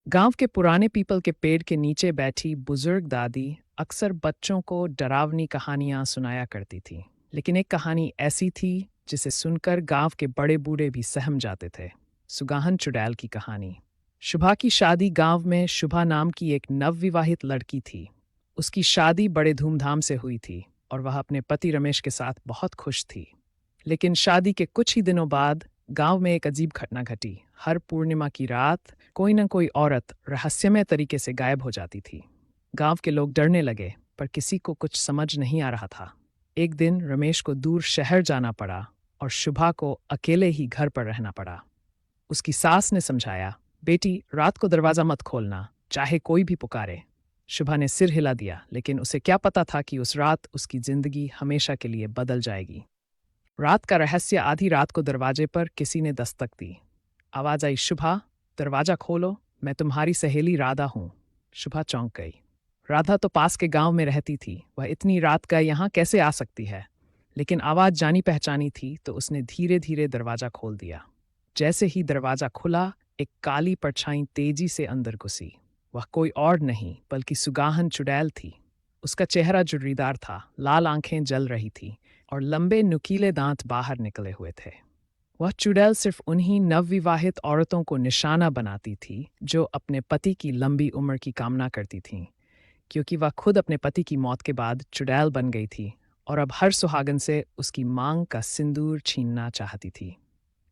गांव के पुराने पीपल के पेड़ के नीचे बैठी बुजुर्ग दादी अक्सर बच्चों को डरावनी कहानियां सुनाया करती थी। लेकिन एक कहानी ऐसी थी जिसे सुनकर गांव के बड़े बूढ़े भी सहम जाते थे। सुगाहन चुड़ैल की कहानी। शुभा की शादी गांव में शुभा नाम की एक नवविवाहित लड़की थी। उसकी शादी बड़े धूमधाम से हुई थी और वह अपने पति रमेश के साथ बहुत खुश थी। लेकिन शादी के कुछ ही दिनों बाद गांव में एक अजीब घटना घटी। हर पूर्णिमा की रात कोई न कोई औरत रहस्यमय तरीके से गायब हो जाती थी। गांव के लोग डरने लगे, पर किसी को कुछ समझ नहीं आ रहा था। एक दिन रमेश को दूर शहर जाना पड़ा और शुभा को अकेले ही घर पर रहना पड़ा। उसकी सास ने समझाया, बेटी रात को दरवाजा मत खोलना, चाहे कोई भी पुकारे। शुभा ने सिर हिला दिया, लेकिन उसे क्या पता था कि उस रात उसकी जिंदगी हमेशा के लिए बदल जाएगी। रात का रहस्य। आधी रात को दरवाजे पर किसी ने दस्तक दी। आवाज आई, शुभा दरवाजा खोलो, मैं तुम्हारी सहेली राधा हूं। शुभा चौंक गई। राधा तो पास के गांव में रहती थी, वह इतनी रात का यहाँ कैसे आ सकती है? लेकिन आवाज जानी पहचानी थी, तो उसने धीरे धीरे दरवाजा खोल दिया। जैसे ही दरवाजा खुला, एक काली परछाई तेजी से अंदर घुसी। वह कोई और नहीं बल्कि सुगाहन चुड़ैल थी। उसका चेहरा जुर्रीदार था, लाल आंखें जल रही थी और लंबे नुकीले दांत बाहर निकले हुए थे। वह चुड़ैल सिर्फ उन्हीं नवविवाहित औरतों को निशाना बनाती थी जो अपने पति की लंबी उम्र की कामना करती थीं, क्योंकि वह खुद अपने पति की मौत के बाद चुड़ैल बन गई थी और अब हर सुहागन से उसकी मांग का सिंदूर छीनना चाहती थी।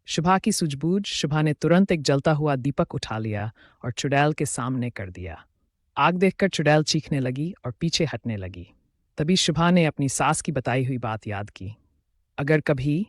शुभा की सूझबूझ। शुभा ने तुरंत एक जलता हुआ दीपक उठा लिया और चुड़ैल के सामने कर दिया। आग देखकर चुड़ैल चीखने लगी और पीछे हटने लगी। तभी शुभा ने अपनी सास की बताई हुई बात याद की। अगर कभी